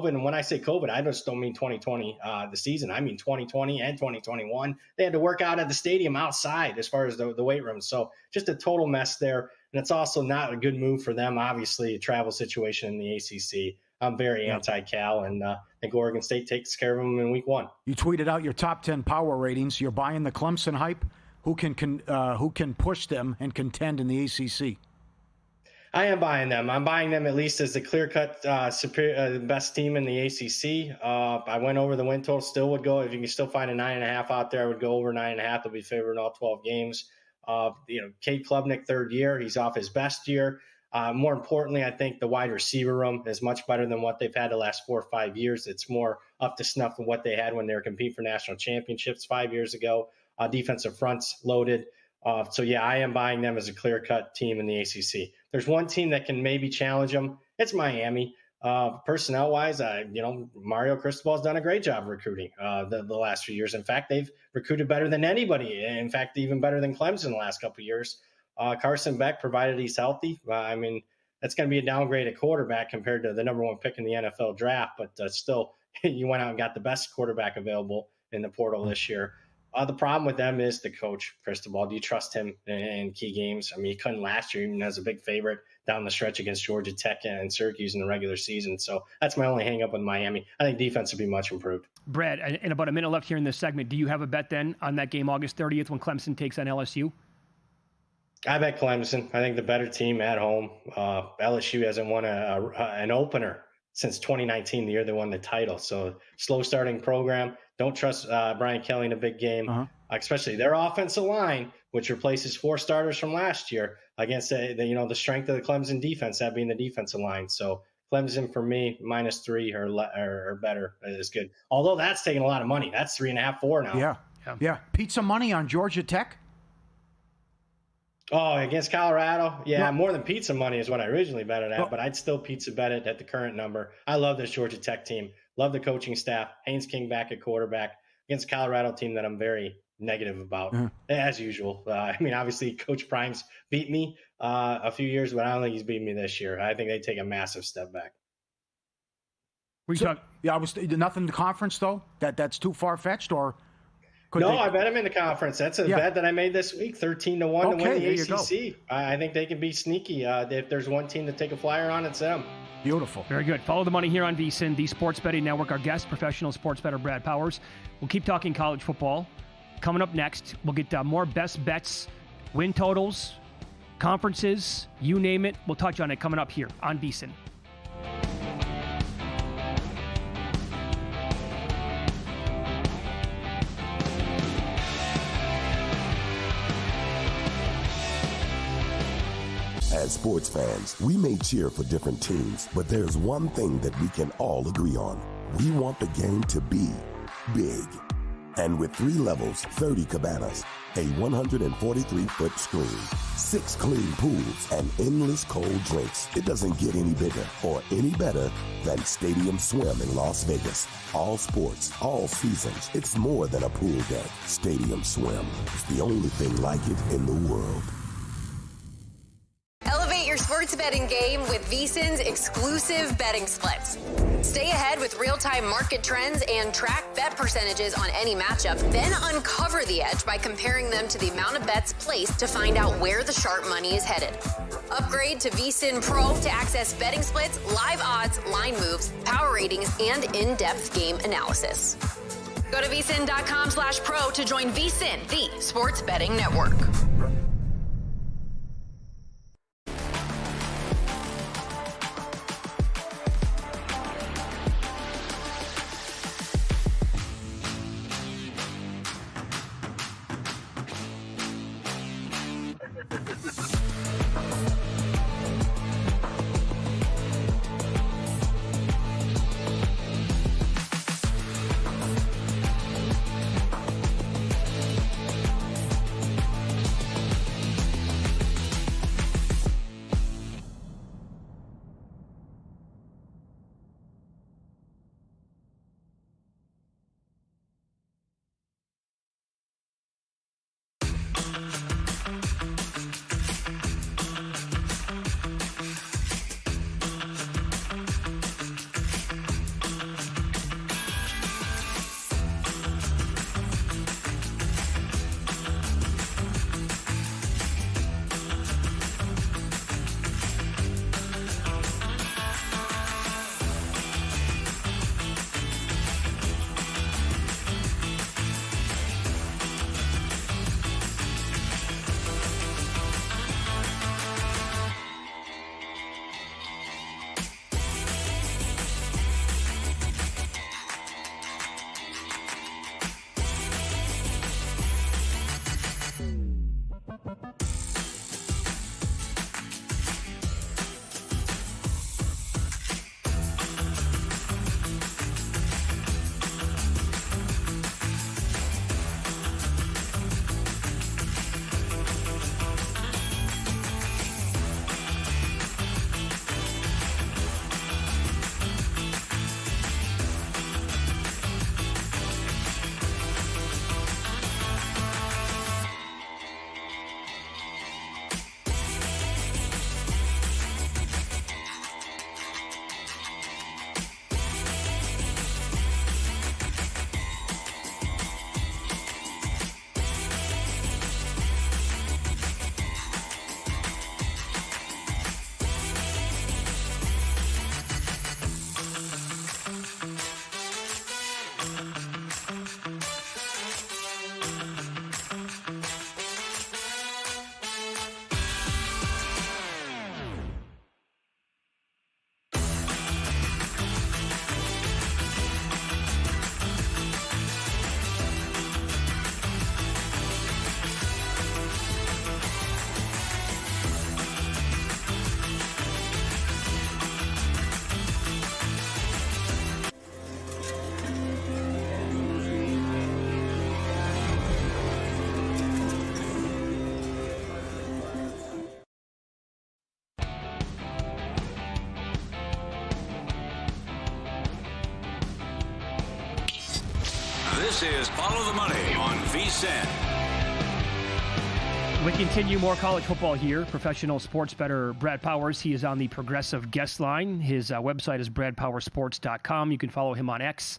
And when I say COVID, I just don't mean 2020, the season. I mean 2020 and 2021. They had to work out at the stadium outside as far as the weight room. So just a total mess there. And it's also not a good move for them, obviously, a travel situation in the ACC. I'm very anti-Cal, and I think Oregon State takes care of them in week 1. You tweeted out your top 10 power ratings. You're buying the Clemson hype. Who can push them and contend in the ACC? I am buying them. I'm buying them at least as the clear-cut superior, best team in the ACC. I went over the win total. Still would go if you can still find a 9.5 out there. I would go over 9.5. They'll be favored in all 12 games. Cade Klubnik, 3rd year. He's off his best year. More importantly, I think the wide receiver room is much better than what they've had the last 4 or 5 years. It's more up to snuff with what they had when they were competing for national championships 5 years ago. Defensive fronts loaded. So, I am buying them as a clear-cut team in the ACC. There's one team that can maybe challenge them. It's Miami. Personnel-wise, Mario Cristobal's done a great job recruiting the last few years. In fact, they've recruited better than anybody. In fact, even better than Clemson the last couple of years. Carson Beck, provided he's healthy. That's going to be a downgrade at quarterback compared to the number 1 pick in the NFL draft. But still, you went out and got the best quarterback available in the portal this year. The problem with them is the coach, Cristobal. Do you trust him in key games? He couldn't last year, even as a big favorite down the stretch against Georgia Tech and Syracuse in the regular season. So that's my only hang up with Miami. I think defense will be much improved. Brad, in about a minute left here in this segment, do you have a bet then on that game August 30th when Clemson takes on LSU? I bet Clemson. I think the better team at home. LSU hasn't won an opener since 2019, the year they won the title. So slow starting program. Don't trust Brian Kelly in a big game, especially their offensive line, which replaces 4 starters from last year against the strength of the Clemson defense, that being the defensive line. So Clemson for me, -3 or better is good. Although that's taking a lot of money. That's 3.5, 4 now. Yeah. Pizza money on Georgia Tech? Oh, against Colorado? Yeah, No. more than pizza money is what I originally bet it at, but I'd still pizza bet it at the current number. I love this Georgia Tech team. Love the coaching staff. Haynes King back at quarterback against a Colorado team that I'm very negative about, as usual. Obviously, Coach Prime's beat me a few years, but I don't think he's beating me this year. I think they take a massive step back. Nothing in the conference, though? That's too far-fetched, or... I bet him in the conference. That's a bet that I made this week, 13-1 to win the ACC. I think they can be sneaky. If there's one team to take a flyer on, it's them. Beautiful. Very good. Follow the money here on VSiN, the Sports Betting Network. Our guest, professional sports bettor Brad Powers. We'll keep talking college football. Coming up next, we'll get more best bets, win totals, conferences, you name it. We'll touch on it coming up here on VSiN. As sports fans, we may cheer for different teams, but there's one thing that we can all agree on. We want the game to be big. And with 3 levels, 30 cabanas, a 143-foot screen, 6 clean pools, and endless cold drinks, it doesn't get any bigger or any better than Stadium Swim in Las Vegas. All sports, all seasons. It's more than a pool deck. Stadium Swim is the only thing like it in the world. Elevate your sports betting game with VSiN's exclusive betting splits. Stay ahead with real-time market trends and track bet percentages on any matchup. Then uncover the edge by comparing them to the amount of bets placed to find out where the sharp money is headed. Upgrade to VSiN Pro to access betting splits, live odds, line moves, power ratings, and in-depth game analysis. Go to VSiN.com/pro to join VSiN, the sports betting network. This is Follow the Money on VSiN. We continue more college football here. Professional sports bettor Brad Powers. He is on the Progressive guest line. His website is bradpowersports.com. You can follow him on X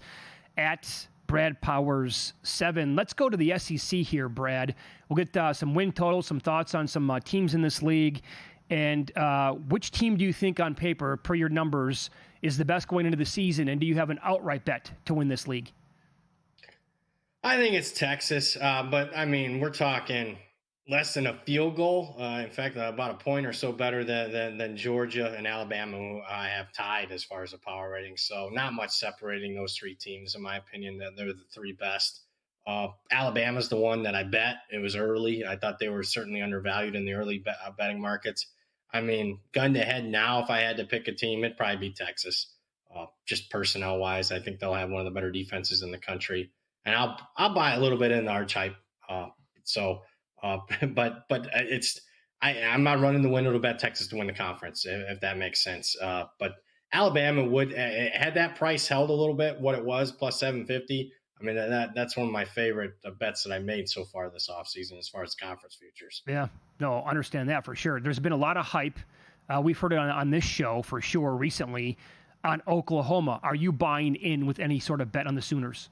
at BradPowers7. Let's go to the SEC here, Brad. We'll get some win totals, some thoughts on some teams in this league. And which team do you think on paper, per your numbers, is the best going into the season? And do you have an outright bet to win this league? I think it's Texas. But, I mean, we're talking less than a field goal. In fact, about a point or so better than Georgia and Alabama, who I have tied as far as the power rating. So not much separating those three teams, in my opinion. That they're the three best. Alabama's the one that I bet. It was early. I thought they were certainly undervalued in the early betting markets. I mean, gun to head now, if I had to pick a team, it'd probably be Texas. Just personnel-wise, I think they'll have one of the better defenses in the country. And I'll buy a little bit in the arch hype. But I'm not running the window to bet Texas to win the conference, if that makes sense. But Alabama would, had that price held a little bit, what it was, plus 750. I mean, that's one of my favorite bets that I made so far this offseason as far as conference futures. Yeah, no, understand that for sure. There's been a lot of hype. We've heard it on this show for sure recently on Oklahoma. Are you buying in with any sort of bet on the Sooners?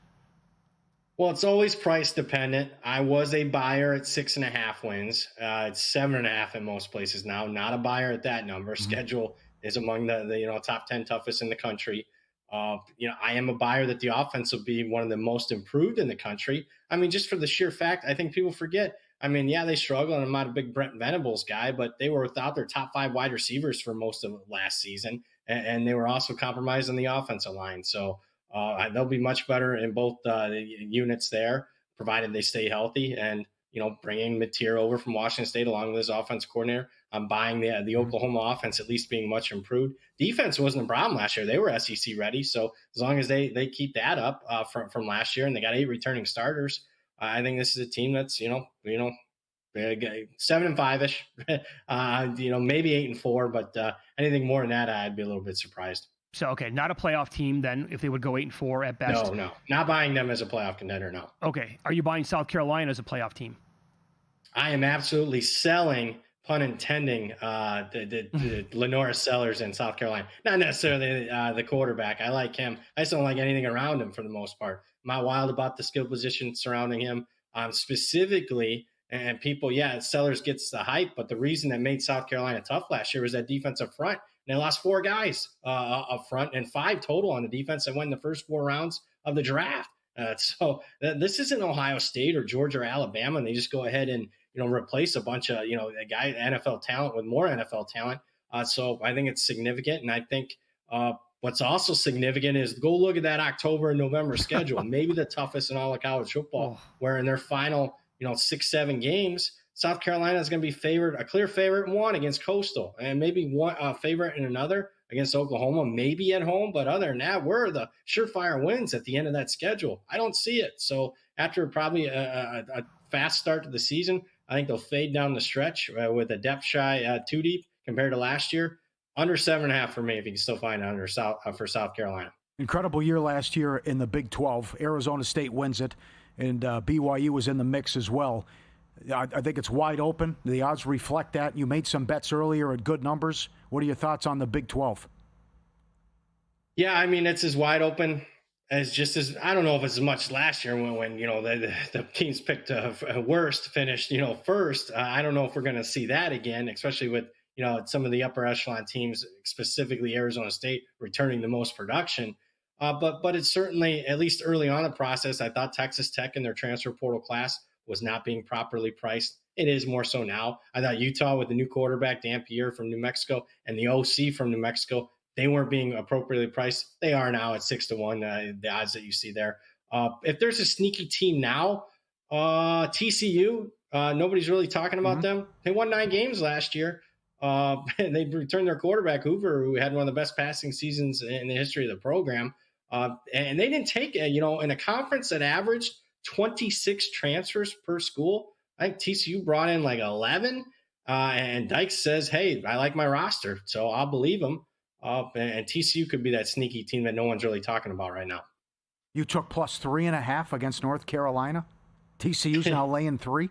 Well, it's always price dependent. I was a buyer at 6.5 wins. It's 7.5 in most places now. Not a buyer at that number. Mm-hmm. Schedule is among the top 10 toughest in the country. I am a buyer that the offense will be one of the most improved in the country. I mean, just for the sheer fact, I think people forget. I mean, yeah, they struggle, and I'm not a big Brent Venables guy, but they were without their top 5 wide receivers for most of last season, and they were also compromised on the offensive line. So they'll be much better in both the units there, provided they stay healthy. And bringing Mateer over from Washington State along with his offense coordinator, I'm buying the Oklahoma offense at least being much improved. Defense wasn't a problem last year; they were SEC ready. So as long as they keep that up from last year, and they got 8 returning starters, I think this is a team that's 7-5ish, maybe 8-4, but anything more than that, I'd be a little bit surprised. So, okay, not a playoff team then if they would go 8-4 at best. No, not buying them as a playoff contender, no. Okay, are you buying South Carolina as a playoff team? I am absolutely selling, pun intending, the Lenora Sellers in South Carolina. Not necessarily the quarterback. I like him. I just don't like anything around him for the most part. I'm not wild about the skill position surrounding him. Specifically, and people, Sellers gets the hype, but the reason that made South Carolina tough last year was that defensive front. And they lost 4 guys up front and 5 total on the defense that went in the first 4 rounds of the draft. So this isn't Ohio State or Georgia or Alabama, and they just go ahead and replace a bunch of NFL talent with more NFL talent. So I think it's significant, and I think what's also significant is go look at that October and November schedule, maybe the toughest in all of college football, where in their final 6-7 games, South Carolina is going to be a clear favorite in one against Coastal, and maybe one favorite in another against Oklahoma, maybe at home. But other than that, where are the surefire wins at the end of that schedule? I don't see it. So after probably a fast start to the season, I think they'll fade down the stretch with a depth shy 2 deep compared to last year. Under 7.5 for me if you can still find it for South Carolina. Incredible year last year in the Big 12. Arizona State wins it, and BYU was in the mix as well. I think it's wide open. The odds reflect that. You made some bets earlier at good numbers. What are your thoughts on the Big 12? Yeah, I mean, it's as wide open as I don't know if it's as much last year when the teams picked worst finished first. I don't know if we're going to see that again, especially with some of the upper echelon teams, specifically Arizona State, returning the most production. But it's certainly, at least early on in the process, I thought Texas Tech in their transfer portal class was not being properly priced. It is more so now. I thought Utah with the new quarterback, Dan Pierre from New Mexico, and the OC from New Mexico, they weren't being appropriately priced. They are now at 6-1, the odds that you see there. If there's a sneaky team now, TCU, nobody's really talking about them. They won 9 games last year. And they returned their quarterback, Hoover, who had one of the best passing seasons in the history of the program. And they didn't take, in a conference that averaged 26 transfers per school. I think TCU brought in like 11, and Dykes says, hey, I like my roster, so I'll believe him. And TCU could be that sneaky team that no one's really talking about right now. You took plus 3.5 against North Carolina. TCU's now laying 3.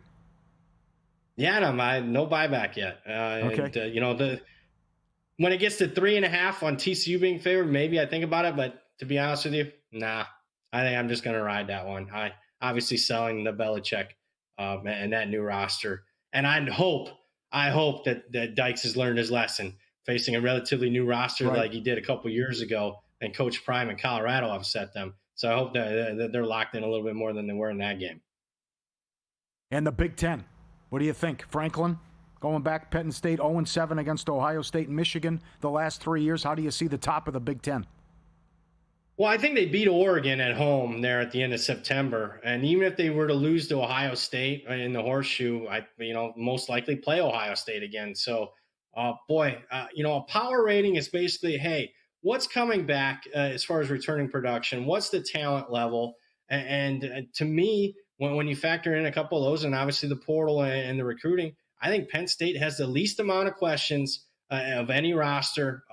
Yeah, no buyback yet. Okay. And, when it gets to 3.5 on TCU being favored, maybe I think about it. But to be honest with you, nah. I think I'm just going to ride that one. I obviously selling the Belichick and that new roster, and I hope that Dykes has learned his lesson facing a relatively new roster like he did a couple years ago, and Coach Prime in Colorado upset them. So I hope that they're locked in a little bit more than they were in that game. And the Big Ten, what do you think, Franklin? Going back, Penn State 0-7 against Ohio State and Michigan the last 3 years. How do you see the top of the Big Ten? Well, I think they beat Oregon at home there at the end of September. And even if they were to lose to Ohio State in the horseshoe, most likely play Ohio State again. So, a power rating is basically, hey, what's coming back as far as returning production? What's the talent level? And to me, when you factor in a couple of those, and obviously the portal and the recruiting, I think Penn State has the least amount of questions of any roster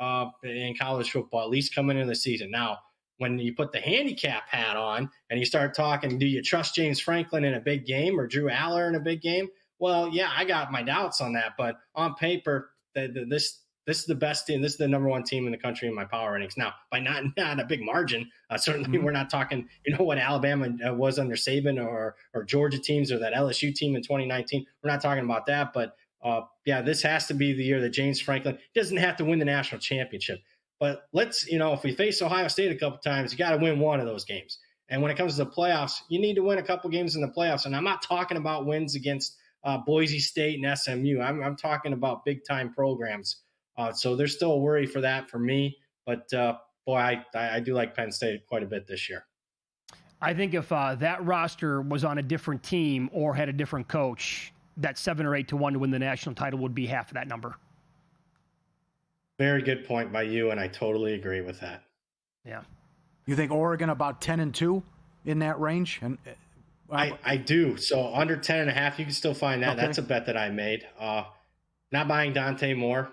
in college football, at least coming into the season. Now, when you put the handicap hat on and you start talking, do you trust James Franklin in a big game or Drew Aller in a big game? Well, yeah, I got my doubts on that. But on paper, this is the best team. This is the number 1 team in the country in my power ratings. Now, by not a big margin, certainly we're not talking, what Alabama was under Saban or Georgia teams or that LSU team in 2019. We're not talking about that. But, this has to be the year that James Franklin doesn't have to win the national championship. But let's, if we face Ohio State a couple times, you got to win one of those games. And when it comes to the playoffs, you need to win a couple games in the playoffs. And I'm not talking about wins against Boise State and SMU. I'm talking about big-time programs. So there's still a worry for that for me. But, I do like Penn State quite a bit this year. I think if that roster was on a different team or had a different coach, that 7 or 8 to 1 to win the national title would be half of that number. Very good point by you, and I totally agree with that. Yeah. You think Oregon about 10-2 in that range? And I do. So under 10.5, you can still find that. Okay. That's a bet that I made. Not buying Dante Moore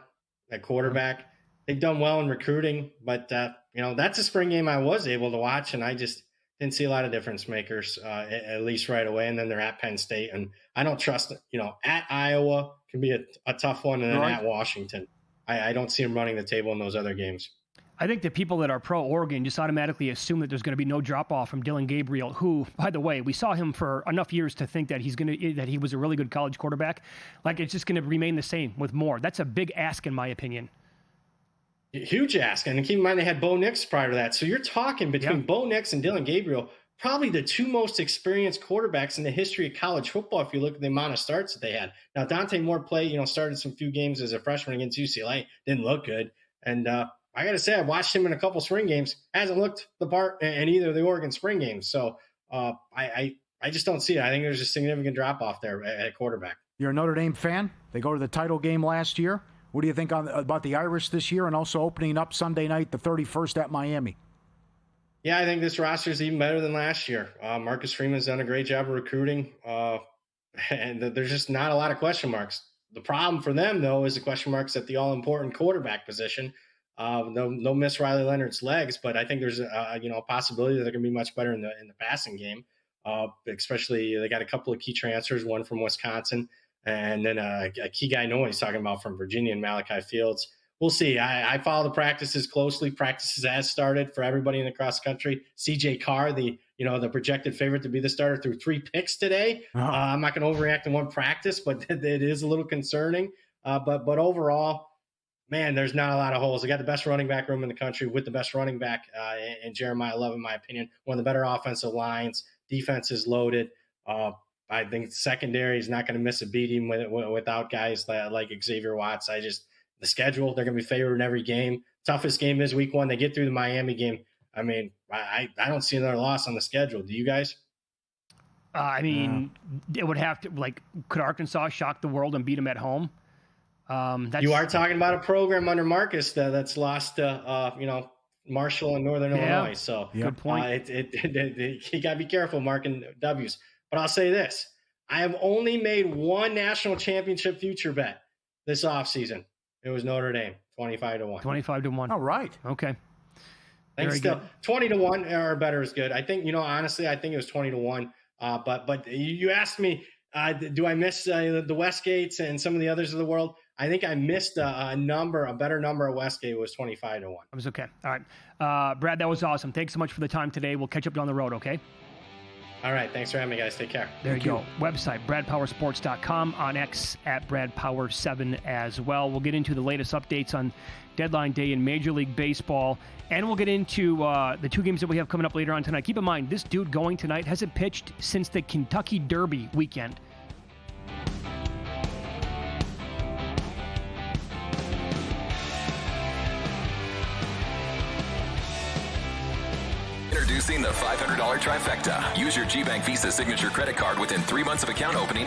at quarterback. They've done well in recruiting, but that's a spring game I was able to watch, and I just didn't see a lot of difference makers, at least right away. And then they're at Penn State, and I don't trust it. At Iowa can be a tough one, and then at Washington. I don't see them running the table in those other games. I think the people that are pro-Oregon just automatically assume that there's going to be no drop-off from Dylan Gabriel, who, by the way, we saw him for enough years to think that he was a really good college quarterback. Like, it's just going to remain the same with Moore. That's a big ask, in my opinion. Huge ask. And keep in mind, they had Bo Nix prior to that. So you're talking between Bo Nix and Dylan Gabriel, probably the 2 most experienced quarterbacks in the history of college football if you look at the amount of starts that they had. Now, Dante Moore started some few games as a freshman against UCLA. Didn't look good. And I got to say, I watched him in a couple spring games. Hasn't looked the part in either of the Oregon spring games. So I just don't see it. I think there's a significant drop-off there at quarterback. You're a Notre Dame fan. They go to the title game last year. What do you think about the Irish this year and also opening up Sunday night, the 31st at Miami? Yeah, I think this roster is even better than last year. Marcus Freeman's done a great job of recruiting, and there's just not a lot of question marks. The problem for them, though, is the question marks at the all-important quarterback position. No miss Riley Leonard's legs, but I think there's a possibility that they're going to be much better in the passing game. Especially they got a couple of key transfers, one from Wisconsin, and then a key guy no one's talking about from Virginia and Malachi Fields. We'll see. I follow the practices closely. Practices has started for everybody in the cross country. CJ Carr, the projected favorite to be the starter, threw 3 picks today. I'm not going to overreact in one practice, but it is a little concerning. But overall, man, there's not a lot of holes. They got the best running back room in the country with the best running back in Jeremiah Love, in my opinion. One of the better offensive lines. Defense is loaded. I think secondary is not going to miss a beating without guys like Xavier Watts. The schedule, they're going to be favored in every game. Toughest game is week 1. They get through the Miami game. I mean, I don't see another loss on the schedule. Do you guys? It would have to, could Arkansas shock the world and beat them at home? You are talking about a program under Marcus that's lost Marshall and Northern Illinois. So good point. You got to be careful marking W's. But I'll say this. I have only made one national championship future bet this offseason. It was Notre Dame, 25 to 1. 25 to 1. All right. Okay. I think still 20-1 or better is good. I think, honestly, I think it was 20-1. But you asked me, do I miss the Westgates and some of the others of the world? I think I missed a better number of Westgate was 25-1. It was okay. All right. Brad, that was awesome. Thanks so much for the time today. We'll catch up down the road, okay? All right. Thanks for having me, guys. Take care. There you go. Website, bradpowersports.com, on X at bradpower7 as well. We'll get into the latest updates on deadline day in Major League Baseball, and we'll get into the two games that we have coming up later on tonight. Keep in mind, this dude going tonight hasn't pitched since the Kentucky Derby weekend. Introducing the $500 trifecta. Use your GBank Visa signature credit card within 3 months of account opening